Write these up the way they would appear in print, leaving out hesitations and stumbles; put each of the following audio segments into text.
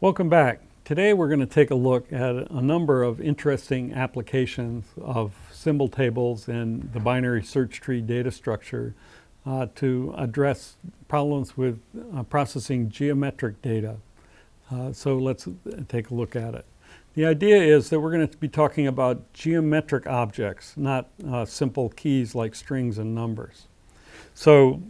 Welcome back. Today we're going to take a look at a number of interesting applications of symbol tables and the binary search tree data structure to address problems with processing geometric data. So let's take a look at it. The idea is that we're going to be talking about geometric objects, not simple keys like strings and numbers. So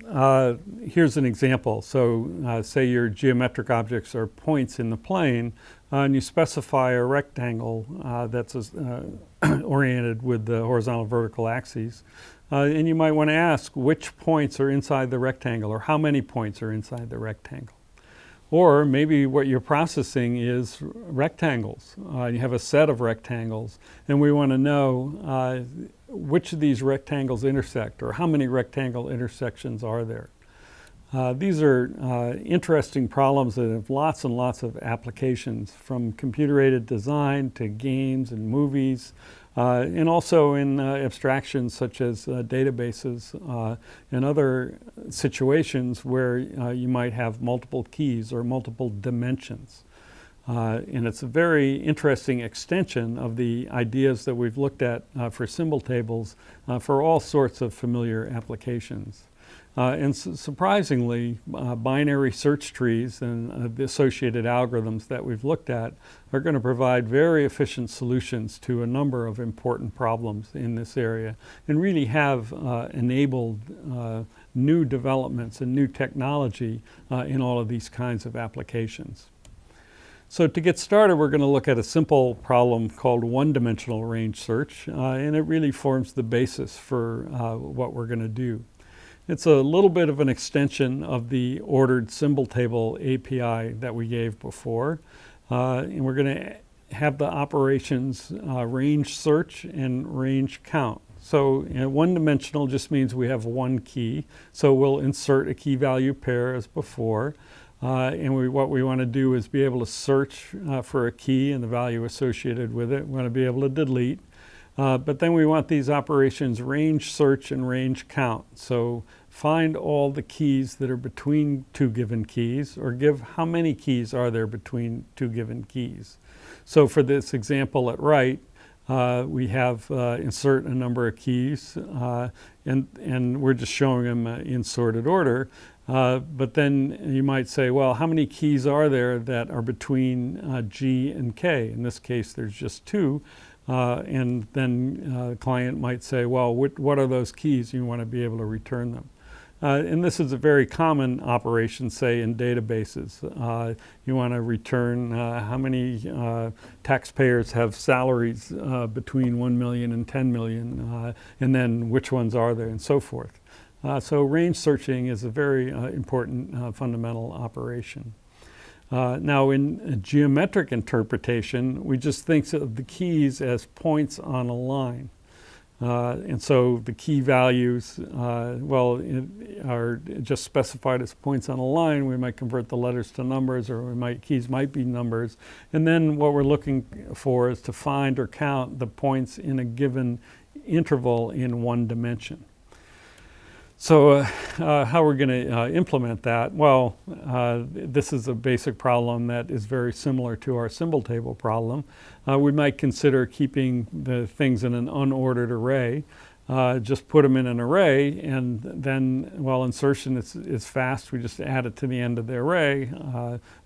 here's an example. So say your geometric objects are points in the plane, and you specify a rectangle that's oriented with the horizontal vertical axes. And you might want to ask which points are inside the rectangle, or how many points are inside the rectangle. Or maybe what you're processing is rectangles. You have a set of rectangles, and we want to know which of these rectangles intersect, or how many rectangle intersections are there. These are interesting problems that have lots and lots of applications, from computer-aided design to games and movies, and also in abstractions such as databases and other situations where you might have multiple keys or multiple dimensions. And it's a very interesting extension of the ideas that we've looked at for symbol tables for all sorts of familiar applications. And surprisingly, binary search trees and the associated algorithms that we've looked at are going to provide very efficient solutions to a number of important problems in this area, and really have enabled new developments and new technology in all of these kinds of applications. So to get started, we're going to look at a simple problem called one-dimensional range search, and it really forms the basis for what we're going to do. It's a little bit of an extension of the ordered symbol table API that we gave before, and we're going to have the operations range search and range count. So one-dimensional just means we have one key, so we'll insert a key value pair as before. And what we want to do is be able to search for a key and the value associated with it. We want to be able to delete. But then we want these operations range search and range count. So find all the keys that are between two given keys, or give how many keys are there between two given keys. So for this example at right, we have insert a number of keys, and we're just showing them in sorted order. But then you might say, well, how many keys are there that are between G and K? In this case, there's just two. And then the client might say, well, what are those keys? You want to be able to return them. And this is a very common operation, say, in databases. You want to return how many taxpayers have salaries between 1 million and 10 million, and then which ones are there, and so forth. So range searching is a very important fundamental operation. Now in geometric interpretation, we just think of the keys as points on a line. And so the key values, are just specified as points on a line. We might convert the letters to numbers, or keys might be numbers. And then what we're looking for is to find or count the points in a given interval in one dimension. So how we're going to implement that? Well, this is a basic problem that is very similar to our symbol table problem. We might consider keeping the things in an unordered array. Just put them in an array, and then, well, insertion is fast. We just add it to the end of the array.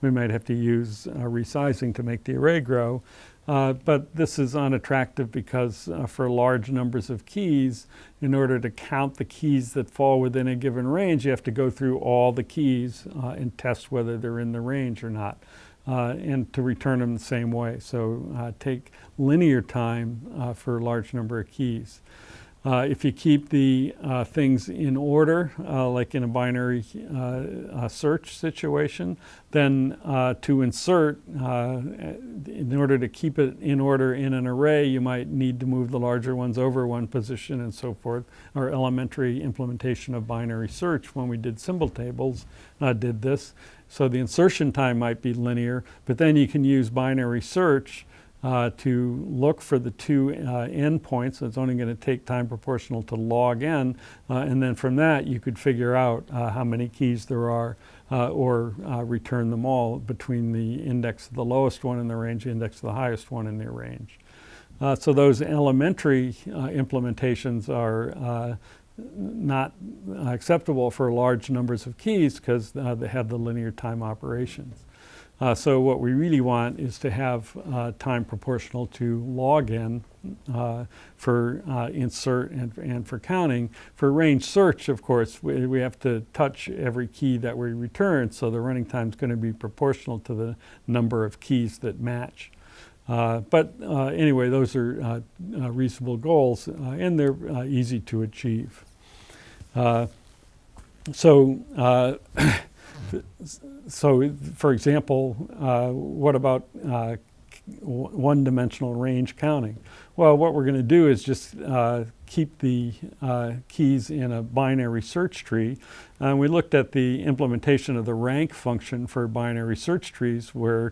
We might have to use resizing to make the array grow. But this is unattractive because for large numbers of keys, in order to count the keys that fall within a given range, you have to go through all the keys and test whether they're in the range or not, and to return them the same way. So take linear time for a large number of keys. If you keep the things in order, like in a binary search situation, then to insert, in order to keep it in order in an array, you might need to move the larger ones over one position and so forth. Our elementary implementation of binary search, when we did symbol tables, did this. So the insertion time might be linear, but then you can use binary search to look for the two endpoints. It's only going to take time proportional to log n, and then from that you could figure out how many keys there are, or return them all between the index of the lowest one in the range, the index of the highest one in their range. So those elementary implementations are not acceptable for large numbers of keys because they have the linear time operations. So what we really want is to have time proportional to log n for insert and for counting. For range search, of course, we have to touch every key that we return, so the running time is going to be proportional to the number of keys that match. But anyway, those are reasonable goals, and they're easy to achieve. So, for example, what about one-dimensional range counting? Well, what we're going to do is just keep the keys in a binary search tree. We looked at the implementation of the rank function for binary search trees, where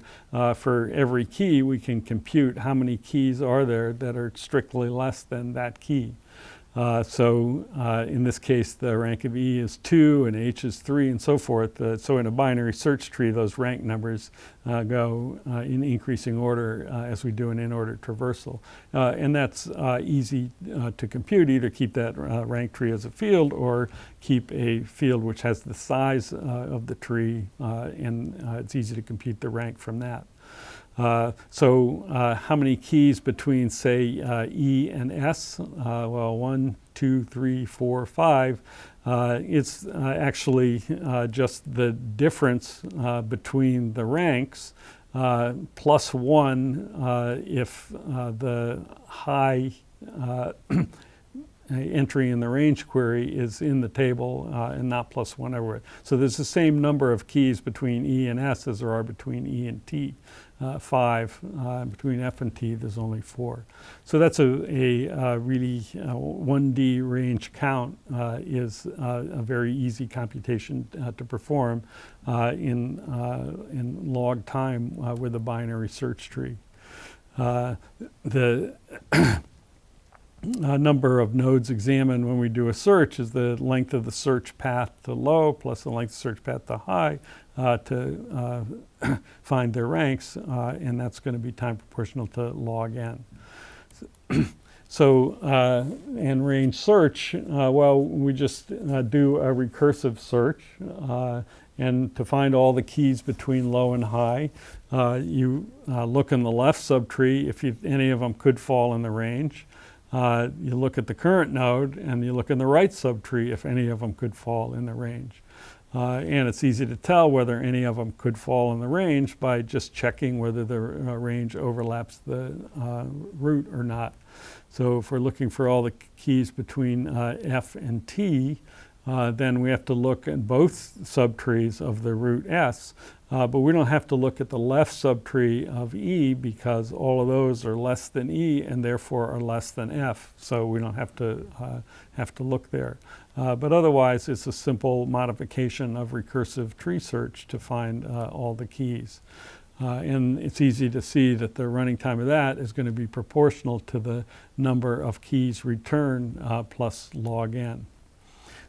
for every key we can compute how many keys are there that are strictly less than that key. So in this case, the rank of E is 2 and H is 3 and so forth. So in a binary search tree, those rank numbers go in increasing order as we do an in-order traversal. And that's easy to compute. Either keep that rank tree as a field or keep a field which has the size of the tree, and it's easy to compute the rank from that. So how many keys between, say, E and S? Well, 1, 2, 3, 4, 5. It's actually just the difference between the ranks plus 1 if the high entry in the range query is in the table and not plus 1 everywhere. So there's the same number of keys between E and S as there are between E and T. 5. Between F and T, there's only 4. So that's a really 1D range count is a very easy computation to perform in log time with a binary search tree. The number of nodes examined when we do a search is the length of the search path to low plus the length of the search path to high to find their ranks, and that's going to be time proportional to log n. So in range search, well, we just do a recursive search, and to find all the keys between low and high, you look in the left subtree if any of them could fall in the range. You look at the current node, and you look in the right subtree if any of them could fall in the range. And it's easy to tell whether any of them could fall in the range by just checking whether the range overlaps the root or not. So if we're looking for all the keys between F and T, then we have to look at both subtrees of the root S, but we don't have to look at the left subtree of E because all of those are less than E and therefore are less than F, so we don't have to look there. But otherwise, it's a simple modification of recursive tree search to find all the keys. And it's easy to see that the running time of that is going to be proportional to the number of keys returned plus log n.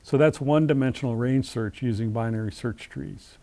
So that's one-dimensional range search using binary search trees.